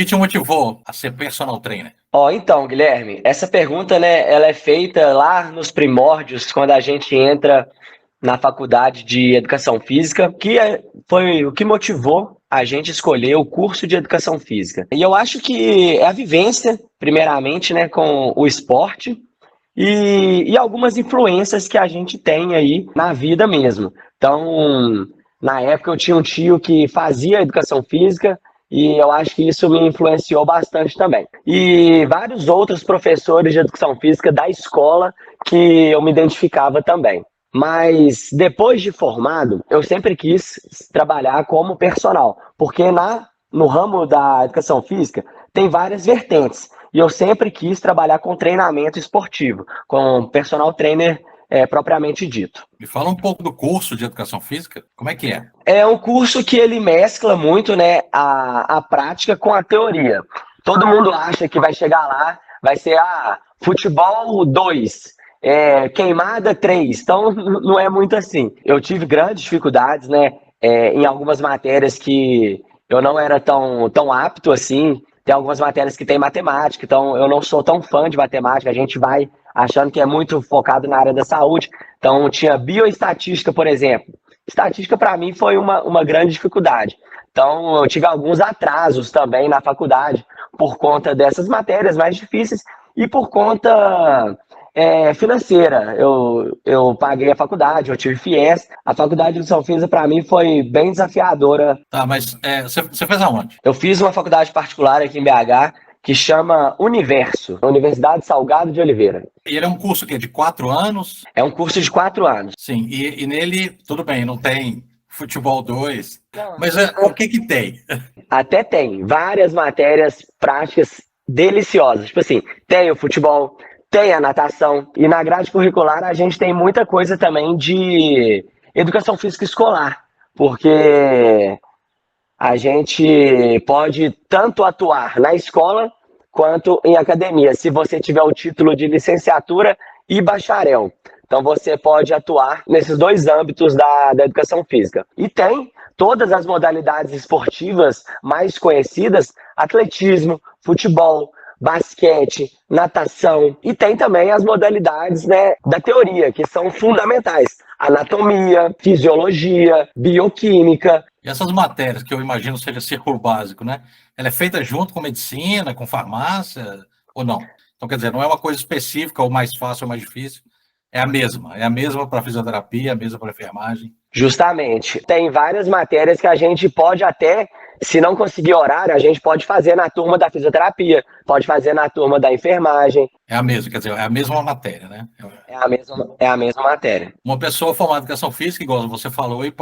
que te motivou a ser personal trainer? Então, Guilherme, essa pergunta, né, ela é feita lá nos primórdios, quando a gente entra na faculdade de Educação Física, foi o que motivou a gente escolher o curso de Educação Física. E eu acho que é a vivência, primeiramente, né, com o esporte e algumas influências que a gente tem aí na vida mesmo. Então, na época eu tinha um tio que fazia Educação Física, e eu acho que isso me influenciou bastante também. E vários outros professores de Educação Física da escola que eu me identificava também. Mas depois de formado, eu sempre quis trabalhar como personal, porque no ramo da educação física tem várias vertentes. E eu sempre quis trabalhar com treinamento esportivo, com personal trainer propriamente dito. Me fala um pouco do curso de Educação Física, como é que é? É um curso que ele mescla muito, né, a prática com a teoria. Todo mundo acha que vai chegar lá, vai ser futebol 2, queimada 3. Então, não é muito assim. Eu tive grandes dificuldades, né, em algumas matérias que eu não era tão apto assim. Tem algumas matérias que tem matemática, então eu não sou tão fã de matemática. A gente vai achando que é muito focado na área da saúde. Então, tinha bioestatística, por exemplo. Estatística, para mim, foi uma grande dificuldade. Então, eu tive alguns atrasos também na faculdade por conta dessas matérias mais difíceis e por conta financeira. Eu paguei a faculdade, eu tive FIES. A faculdade de Educação Física, para mim, foi bem desafiadora. Tá, mas você fez aonde? Eu fiz uma faculdade particular aqui em BH, que chama Universo, Universidade Salgado de Oliveira. E ele é um curso que é de 4 anos? É um curso de 4 anos. Sim, e nele, tudo bem, não tem futebol 2, mas o que tem? Até tem várias matérias práticas deliciosas. Tipo assim, tem o futebol, tem a natação, e na grade curricular a gente tem muita coisa também de educação física escolar, porque a gente pode tanto atuar na escola quanto em academia, se você tiver o título de licenciatura e bacharel. Então você pode atuar nesses dois âmbitos da educação física. E tem todas as modalidades esportivas mais conhecidas: atletismo, futebol, basquete, natação, e tem também as modalidades, né, da teoria, que são fundamentais: anatomia, fisiologia, bioquímica. E essas matérias, que eu imagino seja círculo básico, né? Ela é feita junto com medicina, com farmácia, ou não? Então, quer dizer, não é uma coisa específica, ou mais fácil ou mais difícil, é a mesma para fisioterapia, a mesma para enfermagem. Justamente. Tem várias matérias que a gente pode até, se não conseguir horário, a gente pode fazer na turma da fisioterapia, pode fazer na turma da enfermagem. É a mesma, quer dizer, é a mesma matéria, né? É a mesma matéria. Uma pessoa formada em educação física, igual você falou, e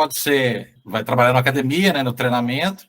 vai trabalhar na academia, né, no treinamento,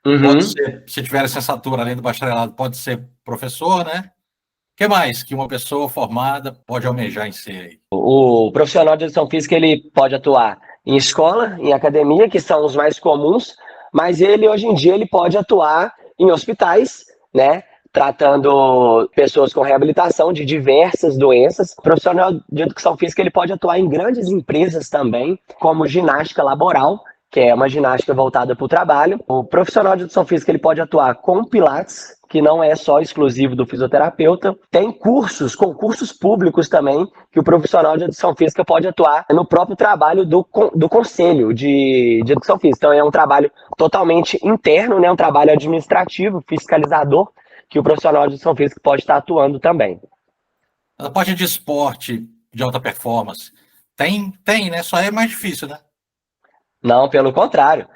pode ser, se tiver licenciatura além do bacharelado, pode ser professor, né? O que mais que uma pessoa formada pode almejar em ser aí? O profissional de educação física, ele pode atuar em escola, em academia, que são os mais comuns, mas ele, hoje em dia, ele pode atuar em hospitais, né, tratando pessoas com reabilitação de diversas doenças. O profissional de educação física, ele pode atuar em grandes empresas também, como ginástica laboral, que é uma ginástica voltada para o trabalho. O profissional de educação física, ele pode atuar com pilates, que não é só exclusivo do fisioterapeuta. Tem concursos públicos também, que o profissional de educação física pode atuar no próprio trabalho do conselho de educação física. Então é um trabalho totalmente interno, né? Um trabalho administrativo, fiscalizador, que o profissional de educação física pode estar atuando também. A parte de esporte de alta performance, tem, né? Só é mais difícil, né? Não, pelo contrário.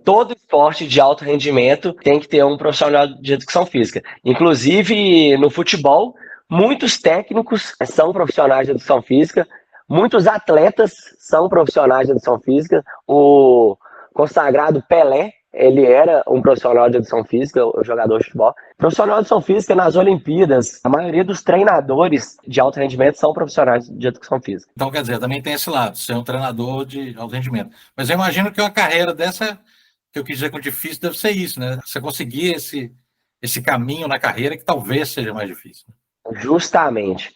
Todo esporte de alto rendimento tem que ter um profissional de educação física. Inclusive, no futebol, muitos técnicos são profissionais de educação física, muitos atletas são profissionais de educação física. O consagrado Pelé, ele era um profissional de educação física, o jogador de futebol. Profissional de educação física nas Olimpíadas, a maioria dos treinadores de alto rendimento são profissionais de educação física. Então, quer dizer, também tem esse lado, ser um treinador de alto rendimento. Mas eu imagino que uma carreira dessa, que eu quis dizer com difícil, deve ser isso, né? Você conseguir esse caminho na carreira que talvez seja mais difícil. Justamente.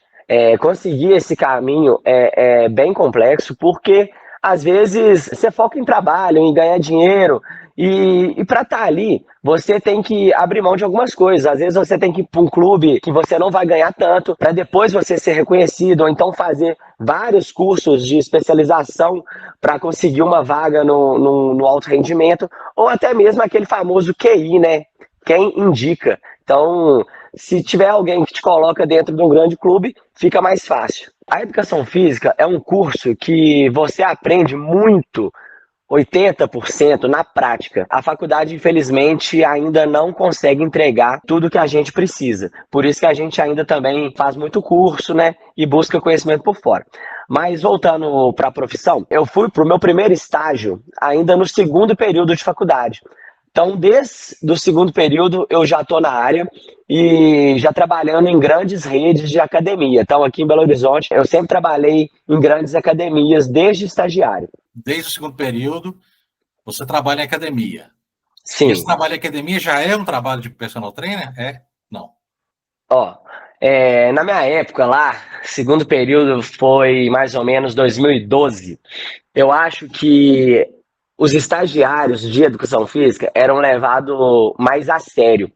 Conseguir esse caminho é bem complexo, porque às vezes você foca em trabalho, em ganhar dinheiro, E para estar ali, você tem que abrir mão de algumas coisas. Às vezes você tem que ir para um clube que você não vai ganhar tanto, para depois você ser reconhecido, ou então fazer vários cursos de especialização para conseguir uma vaga no alto rendimento, ou até mesmo aquele famoso QI, né? Quem indica. Então, se tiver alguém que te coloca dentro de um grande clube, fica mais fácil. A educação física é um curso que você aprende muito, 80% na prática. A faculdade, infelizmente, ainda não consegue entregar tudo que a gente precisa. Por isso que a gente ainda também faz muito curso, né? E busca conhecimento por fora. Mas voltando para a profissão, eu fui para o meu primeiro estágio ainda no segundo período de faculdade. Então, desde o segundo período, eu já estou na área e já trabalhando em grandes redes de academia. Então, aqui em Belo Horizonte, eu sempre trabalhei em grandes academias desde estagiário. Desde o segundo período, você trabalha em academia. Sim. Esse trabalho em academia já é um trabalho de personal trainer? Não. Ó, na minha época lá, segundo período foi mais ou menos 2012. Eu acho que os estagiários de educação física eram levados mais a sério.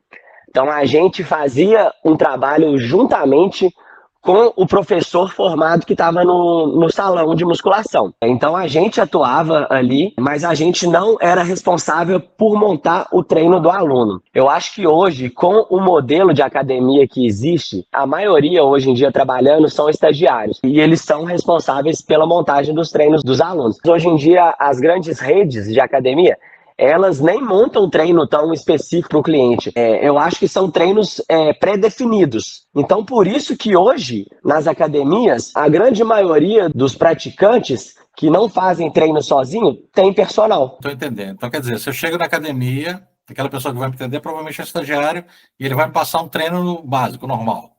Então a gente fazia um trabalho juntamente com o professor formado que estava no salão de musculação. Então a gente atuava ali, mas a gente não era responsável por montar o treino do aluno. Eu acho que hoje, com o modelo de academia que existe, a maioria hoje em dia trabalhando são estagiários e eles são responsáveis pela montagem dos treinos dos alunos. Hoje em dia, as grandes redes de academia elas nem montam treino tão específico para o cliente. Eu acho que são treinos pré-definidos. Então, por isso que hoje, nas academias, a grande maioria dos praticantes que não fazem treino sozinho tem personal. Estou entendendo. Então, quer dizer, se eu chego na academia, aquela pessoa que vai me atender provavelmente é estagiário e ele vai me passar um treino básico, normal.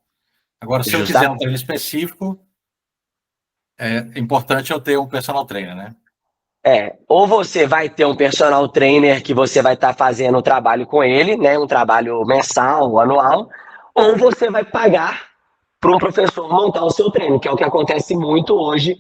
Agora, se eu quiser um treino específico, é importante eu ter um personal trainer, né? Ou você vai ter um personal trainer que você vai estar fazendo o trabalho com ele, né, um trabalho mensal, anual, ou você vai pagar para um professor montar o seu treino, que é o que acontece muito hoje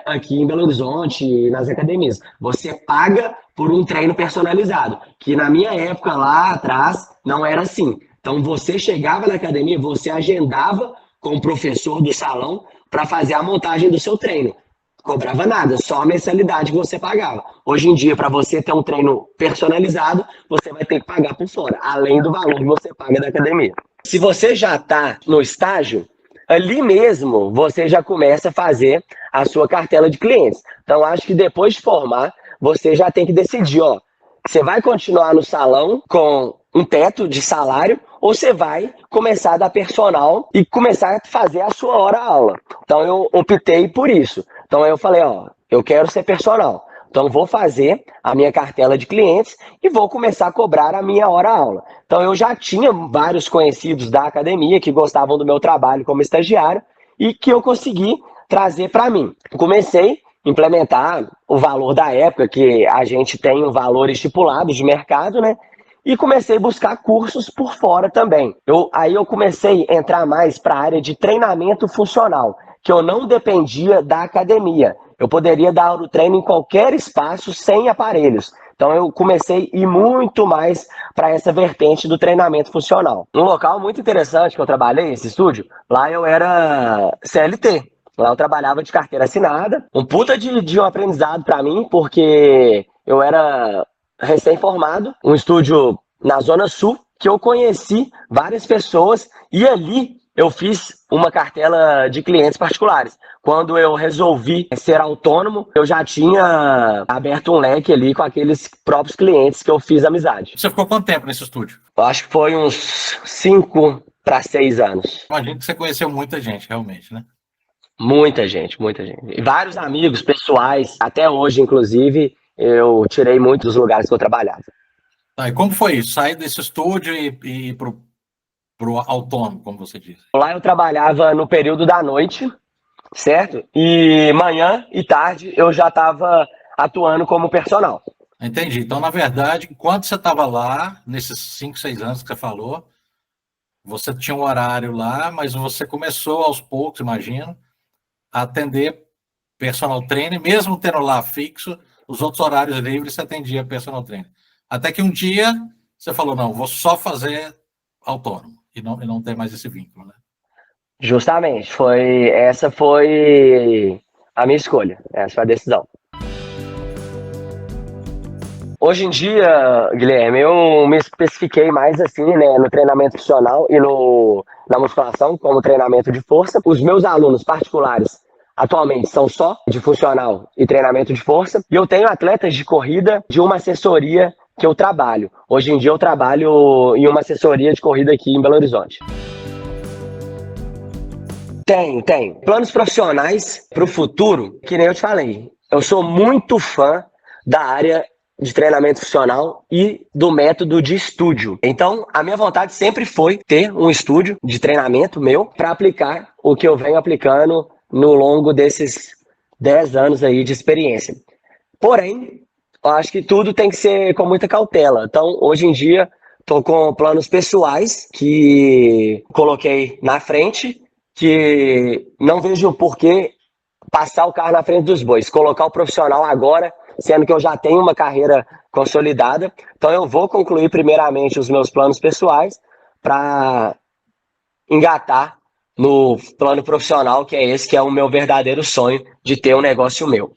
aqui em Belo Horizonte, nas academias. Você paga por um treino personalizado, que na minha época lá atrás não era assim. Então você chegava na academia, você agendava com o professor do salão para fazer a montagem do seu treino. Cobrava nada, só a mensalidade que você pagava. Hoje em dia, para você ter um treino personalizado, você vai ter que pagar por fora, além do valor que você paga da academia. Se você já está no estágio, ali mesmo você já começa a fazer a sua cartela de clientes. Então, acho que depois de formar, você já tem que decidir, ó, você vai continuar no salão com um teto de salário ou você vai começar a dar personal e começar a fazer a sua hora-aula. Então, eu optei por isso. Então eu falei, ó, eu quero ser personal. Então vou fazer a minha cartela de clientes e vou começar a cobrar a minha hora-aula. Então eu já tinha vários conhecidos da academia que gostavam do meu trabalho como estagiário e que eu consegui trazer para mim. Comecei a implementar o valor da época, que a gente tem um valor estipulado de mercado, né? E comecei a buscar cursos por fora também. Aí eu comecei a entrar mais para a área de treinamento funcional, que eu não dependia da academia. Eu poderia dar o treino em qualquer espaço sem aparelhos. Então eu comecei a ir muito mais para essa vertente do treinamento funcional. Um local muito interessante que eu trabalhei, esse estúdio, lá eu era CLT. Lá eu trabalhava de carteira assinada. Um puta de um aprendizado para mim, porque eu era recém-formado, um estúdio na Zona Sul, que eu conheci várias pessoas e ali eu fiz uma cartela de clientes particulares. Quando eu resolvi ser autônomo, eu já tinha aberto um leque ali com aqueles próprios clientes que eu fiz amizade. Você ficou quanto tempo nesse estúdio? Eu acho que foi uns 5 para 6 anos. Imagino que você conheceu muita gente, realmente, né? Muita gente, muita gente. E vários amigos pessoais, até hoje, inclusive, eu tirei muitos dos lugares que eu trabalhava. E como foi isso? Sair desse estúdio e ir para o autônomo, como você disse? Lá eu trabalhava no período da noite, certo? E manhã e tarde eu já estava atuando como personal. Entendi. Então, na verdade, enquanto você estava lá, nesses 5, 6 anos que você falou, você tinha um horário lá, mas você começou aos poucos, imagino, a atender personal trainer, mesmo tendo lá fixo, os outros horários livres você atendia personal trainer. Até que um dia você falou, não, vou só fazer autônomo e não ter mais esse vínculo, né? Justamente, essa foi a minha escolha, essa foi a decisão. Hoje em dia, Guilherme, eu me especifiquei mais assim, né, no treinamento funcional e na musculação, como treinamento de força. Os meus alunos particulares atualmente são só de funcional e treinamento de força. E eu tenho atletas de corrida de uma assessoria que eu trabalho. Hoje em dia eu trabalho em uma assessoria de corrida aqui em Belo Horizonte. Tenho. Planos profissionais para o futuro, que nem eu te falei. Eu sou muito fã da área de treinamento funcional e do método de estúdio. Então, a minha vontade sempre foi ter um estúdio de treinamento meu para aplicar o que eu venho aplicando no longo desses 10 anos aí de experiência. Porém, eu acho que tudo tem que ser com muita cautela. Então, hoje em dia, estou com planos pessoais que coloquei na frente, que não vejo por que passar o carro na frente dos bois, colocar o profissional agora, sendo que eu já tenho uma carreira consolidada. Então eu vou concluir primeiramente os meus planos pessoais para engatar no plano profissional, que é esse que é o meu verdadeiro sonho de ter um negócio meu.